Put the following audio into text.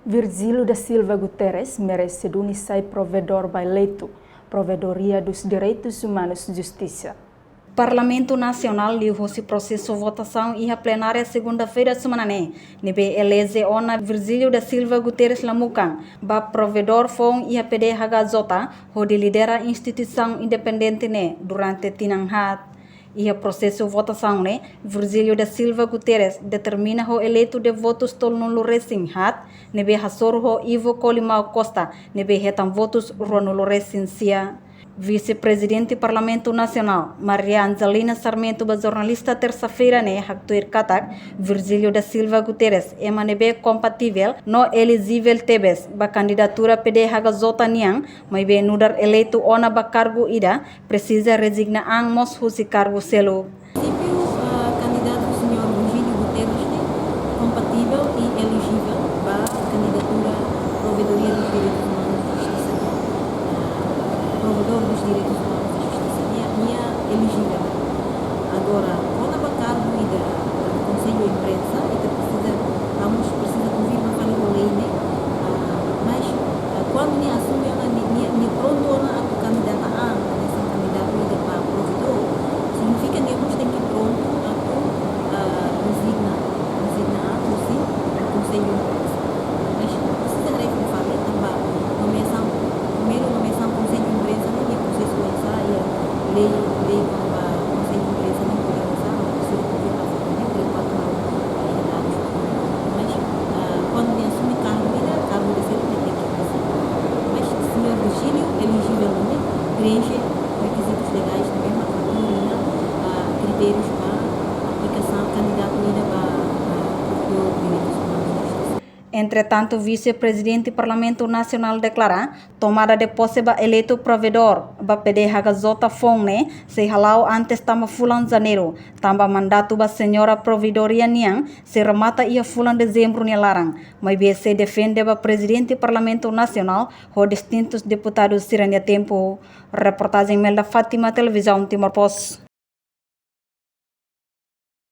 Virgílio da Silva Guterres merece ser provedor eleito, Provedoria dos Direitos Humanos e Justiça. Parlamento Nacional liu se processo votação e a plenária segunda-feira semana nebe elege ona Virgílio da Silva Guterres Lamucan, ba provedor fong e a PDHJ, onde lidera instituição independente durante tinanghat. E o processo votação Virgílio da Silva Guterres determina o eleito de votos tolnulo recém hat, nebe hasor ho Ivo Colimao Costa, nebe retam votos ronulo recém sia. Vice-presidente do Parlamento Nacional, Maria Angelina Sarmento, jornalista terça-feira, Haktuir Katak, Virgílio da Silva Guterres, emanebe compatível, não elegível tebes, ba candidatura PDHJ niang, mas be nudar eleito ona ba cargo ida, precisa resignar ang mos husi cargo selo. Candidato senhor Virgílio Guterres compatível e elegível para a candidatura Provedoria dos Direitos Humanos e Justiça. Provedor dos Direitos Humanos e Justiça. Minha elegível. Agora, quando a cargo e da Conselho de Imprensa, precisa ouvir uma falha de lei, mas quando me assume, me pronto a candidata a esse candidato e para provedor, significa que nós temos que pronto a resignar a Conselho de Imprensa. Mas precisa de que fale também nomeação, primeiro nomeação Conselho de Imprensa, não é processo de ensaio, lei como a Conselho de Imprensa não pode usar, não precisa de ouvir a forma, nem por enquanto não é dado. Mas quando me assume cargo de ser PDHJ. Mas o senhor Virgílio, elegível, preenche requisitos legais na mesma categoria, critérios para aplicação candidato para provedor de direitos humanos. Entretanto, vice-presidente do Parlamento Nacional declara tomada de posse ba eleito provedor ba PDHJ fong se halau antes tama fulan janeiro, tamba mandato ba senhora provedoria niang se remata ia fulan dezembro larang, mas se defende ba presidente do Parlamento Nacional o distintos deputados sirania tempo. Reportagem Melda Fátima, Televisão Timor Post.